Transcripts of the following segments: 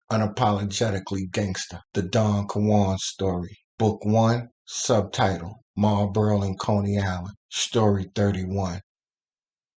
Unapologetically Gangster, the Don Kawand story. Book 1, subtitle, Marlboro and Coney Island, Story 31.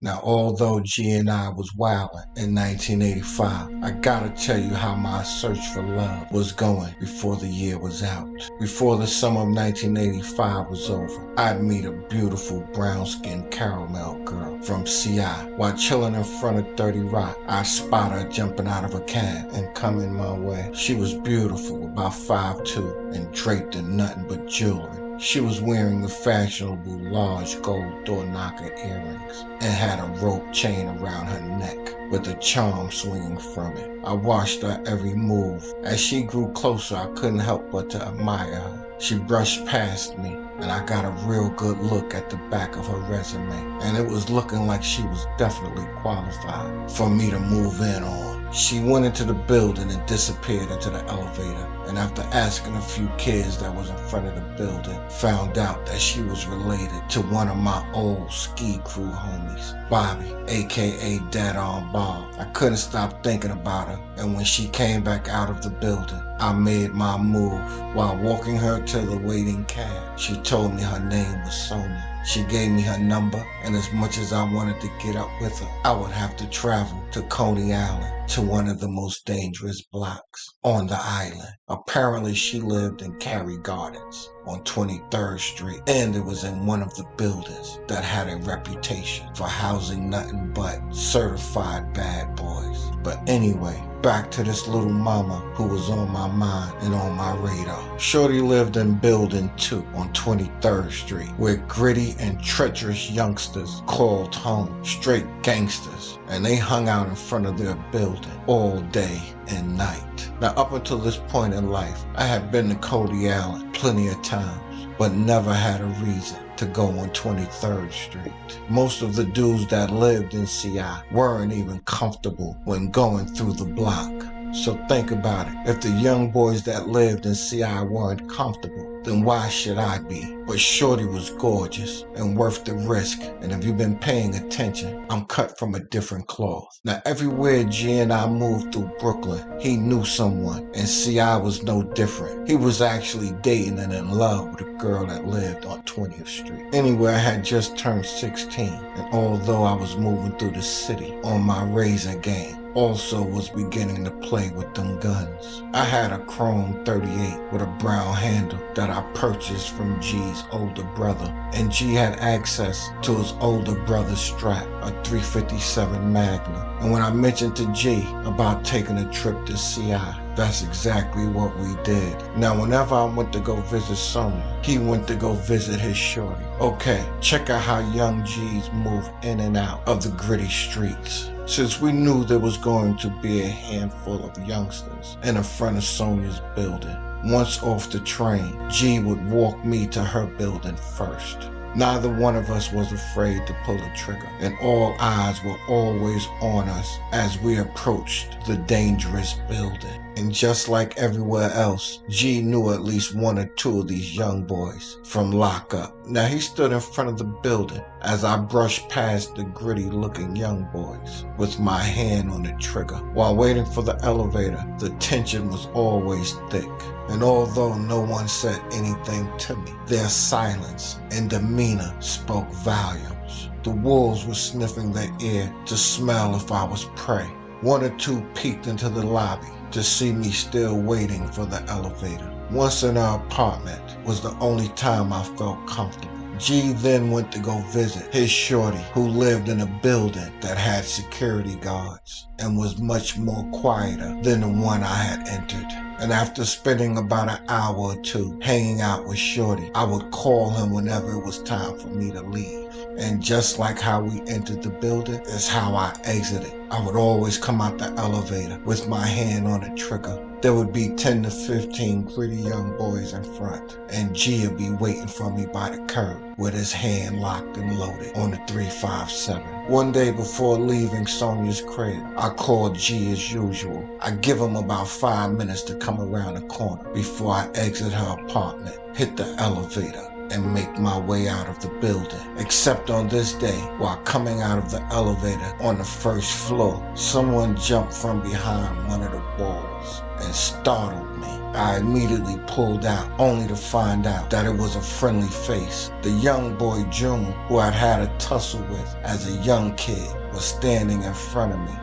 Now, although G and I was wildin' in 1985, I gotta tell you how my search for love was going before the year was out. Before the summer of 1985 was over, I'd meet a beautiful brown-skinned caramel girl from CI. While chilling in front of 30 Rock, I spot her jumping out of a cab and coming my way. She was beautiful, about 5'2", and draped in nothing but jewelry. She was wearing the fashionable large gold door knocker earrings and had a rope chain around her neck with a charm swinging from it. I watched her every move. As she grew closer, I couldn't help but to admire her. She brushed past me, and I got a real good look at the back of her resume, and it was looking like she was definitely qualified for me to move in on. She went into the building and disappeared into the elevator, and after asking a few kids that was in front of the building, found out that she was related to one of my old ski crew homies, Bobby, aka Dead on Bob. I couldn't stop thinking about her, and when she came back out of the building, I made my move. While walking her to the waiting cab, she told me her name was Sonia. She gave me her number, and as much as I wanted to get up with her, I would have to travel to Coney Island, to one of the most dangerous blocks on the island. Apparently, she lived in Cary Gardens on 23rd Street, and it was in one of the buildings that had a reputation for housing nothing but certified bad boys. But anyway, back to this little mama who was on my mind and on my radar. Shorty lived in Building 2 on 23rd Street, where gritty and treacherous youngsters called home, straight gangsters, and they hung out in front of their building all day and night. Now, up until this point in life, I had been to Coney Island plenty of times, but never had a reason to go on 23rd Street. Most of the dudes that lived in CI weren't even comfortable when going through the block. So think about it. If the young boys that lived in CI weren't comfortable, then why should I be? But Shorty was gorgeous and worth the risk, and if you've been paying attention, I'm cut from a different cloth. Now, everywhere G and I moved through Brooklyn, he knew someone, and CI was no different. He was actually dating and in love with a girl that lived on 20th Street. Anyway, I had just turned 16, and although I was moving through the city on my razor game, also was beginning to play with them guns. I had a chrome 38 with a brown handle that I purchased from G's older brother, and G had access to his older brother's strap, a 357 Magnum. And when I mentioned to G about taking a trip to CI, that's exactly what we did. Now, whenever I went to go visit Sonia, he went to go visit his shorty. Okay, check out how young G's move in and out of the gritty streets. Since we knew there was going to be a handful of youngsters in the front of Sonia's building, once off the train, G would walk me to her building first. Neither one of us was afraid to pull the trigger, and all eyes were always on us as we approached the dangerous building. And just like everywhere else, G knew at least one or two of these young boys from lockup. Now, he stood in front of the building as I brushed past the gritty-looking young boys with my hand on the trigger. While waiting for the elevator, the tension was always thick. And although no one said anything to me, their silence and demeanor spoke volumes. The wolves were sniffing their ear to smell if I was prey. One or two peeked into the lobby to see me still waiting for the elevator. Once in our apartment was the only time I felt comfortable. G then went to go visit his shorty, who lived in a building that had security guards and was much more quieter than the one I had entered. And after spending about an hour or two hanging out with Shorty, I would call him whenever it was time for me to leave. And just like how we entered the building is how I exited. I would always come out the elevator with my hand on the trigger. There would be 10 to 15 gritty young boys in front, and G would be waiting for me by the curb with his hand locked and loaded on the 357. One day before leaving Sonia's crib, I called G as usual. I give him about 5 minutes to come around the corner before I exit her apartment, hit the elevator, and make my way out of the building. Except on this day, while coming out of the elevator on the first floor, someone jumped from behind one of the walls and startled me. I immediately pulled out, only to find out that it was a friendly face. The young boy June, who I'd had a tussle with as a young kid, was standing in front of me.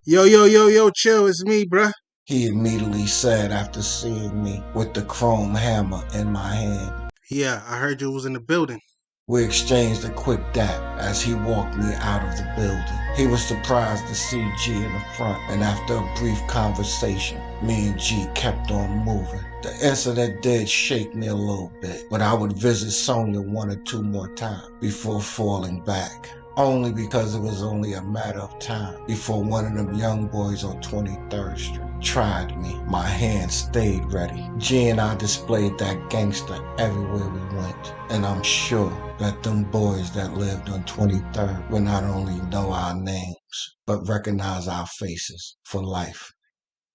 Yo, chill, it's me, bruh. He immediately said after seeing me with the chrome hammer in my hand. Yeah, I heard you was in the building. We exchanged a quick dap as he walked me out of the building. He was surprised to see G in the front, and after a brief conversation, me and G kept on moving. The incident did shake me a little bit, but I would visit Sonia 1 or 2 more times before falling back. Only because it was only a matter of time before one of them young boys on 23rd Street tried me. My hand stayed ready. G and I displayed that gangster everywhere we went, and I'm sure that them boys that lived on 23rd would not only know our names, but recognize our faces for life.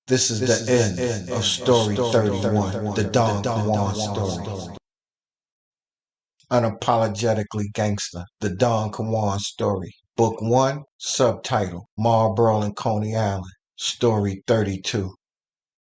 This is the end of Story 31, the Don Kawand story. Unapologetically Gangster, the Don Kawand story. Book 1, subtitle, Marlboro and Coney Island, Story 32.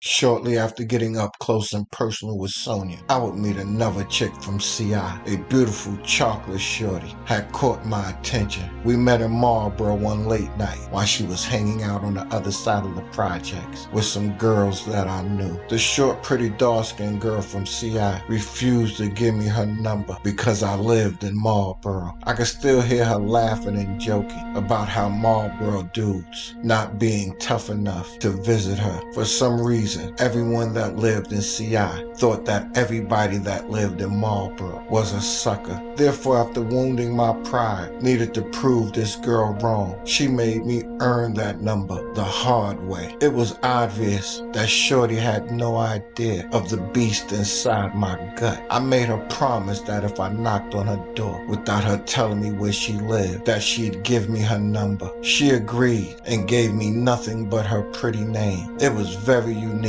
Shortly after getting up close and personal with Sonia, I would meet another chick from CI. A beautiful chocolate shorty had caught my attention. We met in Marlboro one late night while she was hanging out on the other side of the projects with some girls that I knew. The short, pretty, dark-skinned girl from CI refused to give me her number because I lived in Marlboro. I could still hear her laughing and joking about how Marlboro dudes not being tough enough to visit her. For some reason, everyone that lived in CI thought that everybody that lived in Marlboro was a sucker. Therefore, after wounding my pride, needed to prove this girl wrong, she made me earn that number the hard way. It was obvious that shorty had no idea of the beast inside my gut. I made her promise that if I knocked on her door without her telling me where she lived, that she'd give me her number. She agreed and gave me nothing but her pretty name. It was very unique,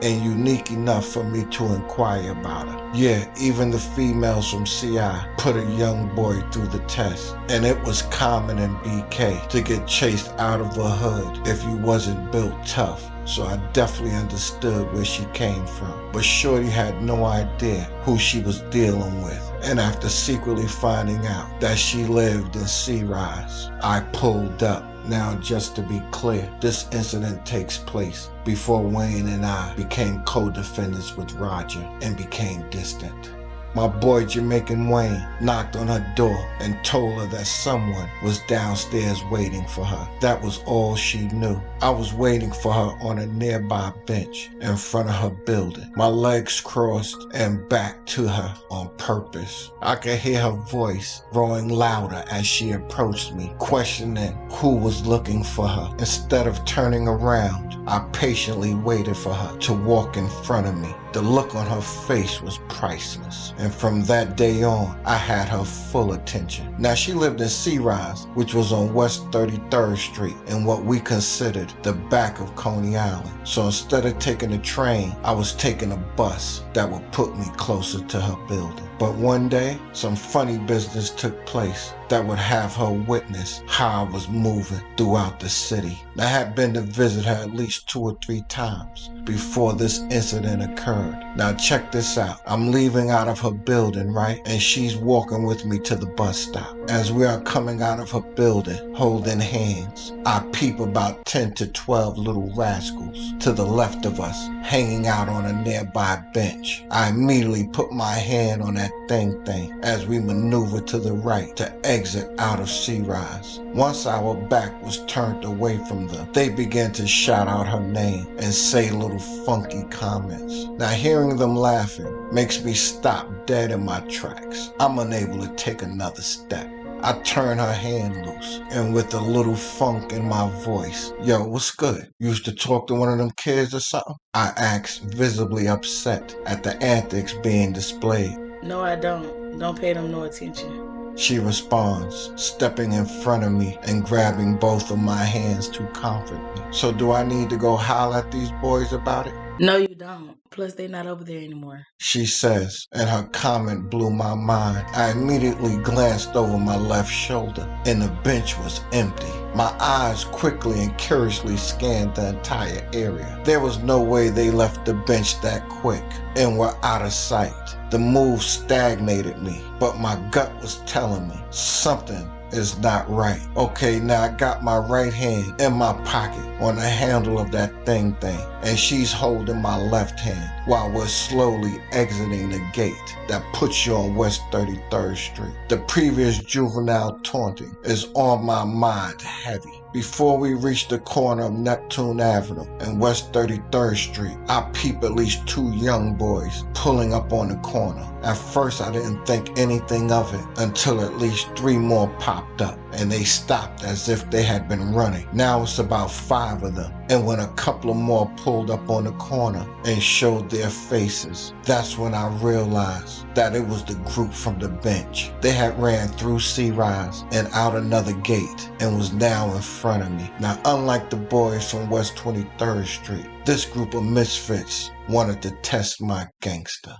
and unique enough for me to inquire about her. Yeah, even the females from CI put a young boy through the test, and it was common in BK to get chased out of a hood if you wasn't built tough. So I definitely understood where she came from. But shorty had no idea who she was dealing with. And after secretly finding out that she lived in C-Rise, I pulled up. Now, just to be clear, this incident takes place before Wayne and I became co-defendants with Roger and became distant. My boy Jamaican Wayne knocked on her door and told her that someone was downstairs waiting for her. That was all she knew. I was waiting for her on a nearby bench in front of her building, my legs crossed and back to her on purpose. I could hear her voice growing louder as she approached me, questioning who was looking for her. Instead of turning around, I patiently waited for her to walk in front of me. The look on her face was priceless, and from that day on, I had her full attention. Now, she lived in C-Rise, which was on West 33rd Street in what we considered the back of Coney Island. So instead of taking a train, I was taking a bus that would put me closer to her building. But one day, some funny business took place that would have her witness how I was moving throughout the city. I had been to visit her at least 2 or 3 times before this incident occurred. Now check this out. I'm leaving out of her building, right? And she's walking with me to the bus stop. As we are coming out of her building, holding hands, I peep about 10 to 12 little rascals to the left of us, hanging out on a nearby bench. I immediately put my hand on that thing as we maneuver to the right to exit out of C-Rise. Once our back was turned away from them, they began to shout out her name and say little funky comments. Now hearing them laughing makes me stop dead in my tracks. I'm unable to take another step. I turn her hand loose, and with a little funk in my voice, "Yo, what's good? You used to talk to one of them kids or something?" I asked, visibly upset at the antics being displayed. No, I don't. Don't pay them no attention. she responds, stepping in front of me and grabbing both of my hands to comfort me. So do I need to go holler at these boys about it? No, you don't. Plus, they're not over there anymore. She says, and her comment blew my mind. I immediately glanced over my left shoulder, and the bench was empty. My eyes quickly and curiously scanned the entire area. There was no way they left the bench that quick and were out of sight. The move stagnated me, but my gut was telling me something is not right. Okay, now I got my right hand in my pocket on the handle of that thing, and she's holding my left hand while we're slowly exiting the gate that puts you on West 33rd Street. The previous juvenile taunting is on my mind heavy. Before we reach the corner of Neptune Avenue and West 33rd Street, I peep at least two young boys pulling up on the corner. At first, I didn't think anything of it until at least three more popped up, and they stopped as if they had been running. Now it's about 5 of them, and when a couple of more pulled up on the corner and showed their faces, that's when I realized that it was the group from the bench. They had ran through C-Rise and out another gate and was now in front of me. Now, unlike the boys from West 23rd Street, this group of misfits wanted to test my gangster.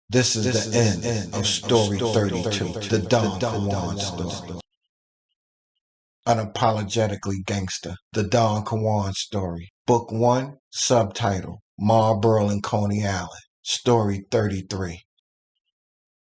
This is the end of Story 32, the Don Kawand story. Unapologetically Gangster, the Don Kawand story. Book 1, subtitle, Marlboro and Coney Island, Story 33.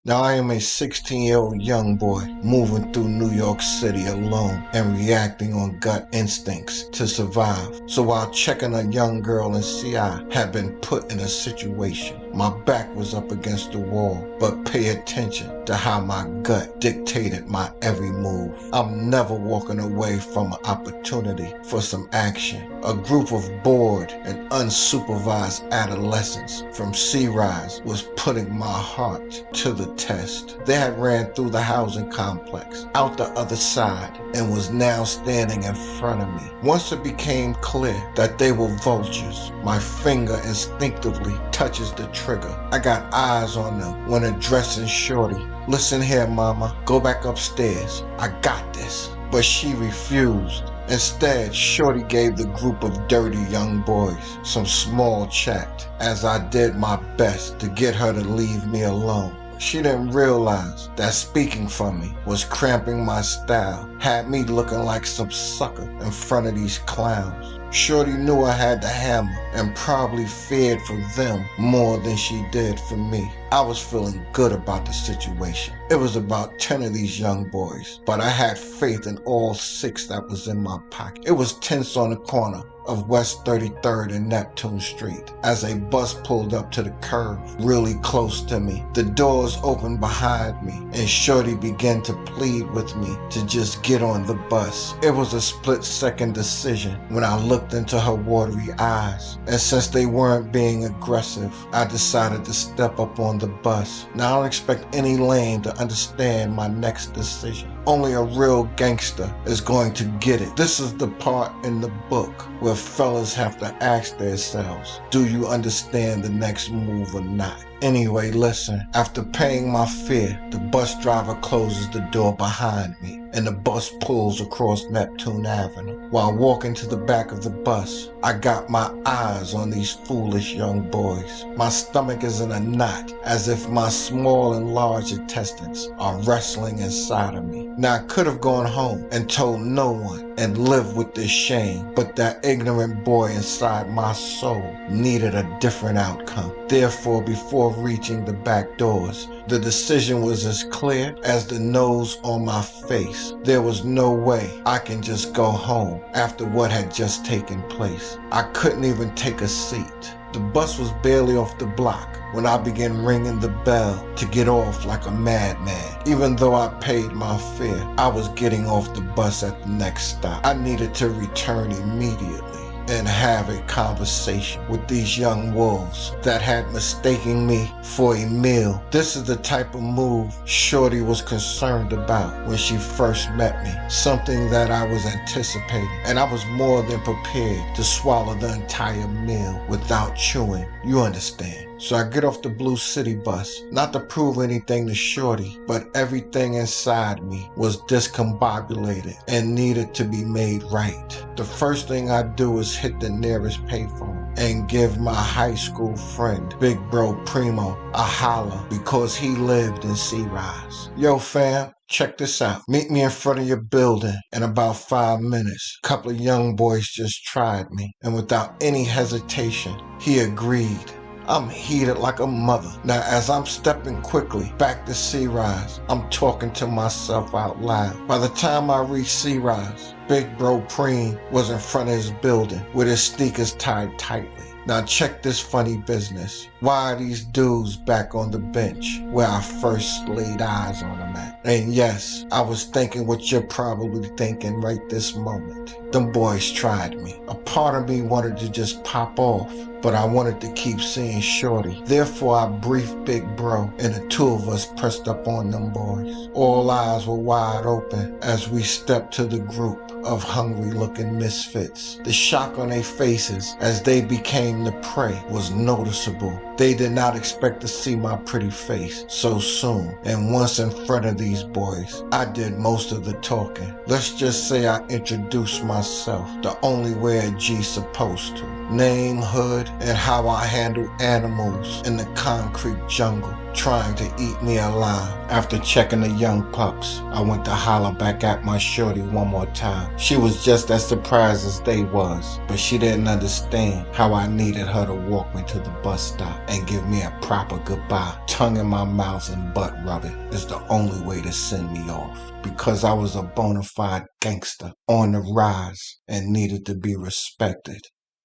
Now I am a 16-year-old young boy moving through New York City alone and reacting on gut instincts to survive. So while checking a young girl in CI had been put in a situation, my back was up against the wall, but pay attention to how my gut dictated my every move. I'm never walking away from an opportunity for some action. A group of bored and unsupervised adolescents from C-Rise was putting my heart to the test. They had ran through the housing complex, out the other side, and was now standing in front of me. Once it became clear that they were vultures, my finger instinctively touches the trigger. I got eyes on them when addressing Shorty. Listen here, mama, go back upstairs. I got this. But she refused. Instead, Shorty gave the group of dirty young boys some small chat as I did my best to get her to leave me alone. She didn't realize that speaking for me was cramping my style, had me looking like some sucker in front of these clowns. Shorty knew I had the hammer and probably feared for them more than she did for me. I was feeling good about the situation. It was about 10 of these young boys, but I had faith in all 6 that was in my pocket. It was tense on the corner of West 33rd and Neptune Street as a bus pulled up to the curb really close to me. The doors opened behind me and Shorty began to plead with me to just get on the bus. It was a split-second decision when I looked into her watery eyes, and since they weren't being aggressive, I decided to step up on the bus. Now I don't expect any lame to understand my next decision. Only a real gangster is going to get it. This is the part in the book where fellas have to ask themselves, do you understand the next move or not? Anyway, listen, after paying my fare, the bus driver closes the door behind me and the bus pulls across Neptune Avenue. While walking to the back of the bus, I got my eyes on these foolish young boys. My stomach is in a knot as if my small and large intestines are wrestling inside of me. Now I could have gone home and told no one and lived with this shame, but that ignorant boy inside my soul needed a different outcome. Therefore, before reaching the back doors, the decision was as clear as the nose on my face. There was no way I can just go home after what had just taken place. I couldn't even take a seat. The bus was barely off the block when I began ringing the bell to get off like a madman. Even though I paid my fare, I was getting off the bus at the next stop. I needed to return immediately and have a conversation with these young wolves that had mistaken me for a meal. This is the type of move Shorty was concerned about when she first met me, something that I was anticipating, and I was more than prepared to swallow the entire meal without chewing. You understand? So I get off the Blue City bus, not to prove anything to Shorty, but everything inside me was discombobulated and needed to be made right. The first thing I do is hit the nearest payphone and give my high school friend, Big Bro Primo, a holler because he lived in C-Rise. Yo fam, check this out. Meet me in front of your building in about 5 minutes. A couple of young boys just tried me, and without any hesitation, he agreed. I'm heated like a mother. Now, as I'm stepping quickly back to C-Rise, I'm talking to myself out loud. By the time I reach C-Rise, Big Bro Preem was in front of his building with his sneakers tied tightly. Now check this funny business. Why are these dudes back on the bench where I first laid eyes on them at? And yes, I was thinking what you're probably thinking right this moment. Them boys tried me. A part of me wanted to just pop off, but I wanted to keep seeing Shorty. Therefore, I briefed Big Bro, and the two of us pressed up on them boys. All eyes were wide open as we stepped to the group of hungry-looking misfits. The shock on their faces as they became the prey was noticeable. They did not expect to see my pretty face so soon, and once in front of these boys, I did most of the talking. Let's just say I introduced myself the only way a G's supposed to. Name, hood, and how I handle animals in the concrete jungle trying to eat me alive. After checking the young pups, I went to holler back at my shorty one more time. She was just as surprised as they was, but she didn't understand how I needed her to walk me to the bus stop and give me a proper goodbye. Tongue in my mouth and butt rubbing is the only way to send me off, because I was a bona fide gangster on the rise and needed to be respected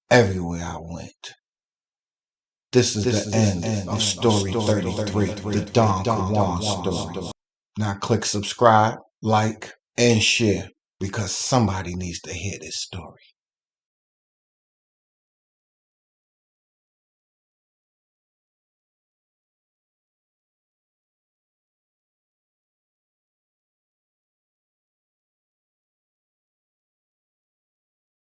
everywhere I went. This is the end of story 33, the Don Kawand story. Now click subscribe, like, and share, because somebody needs to hear this story.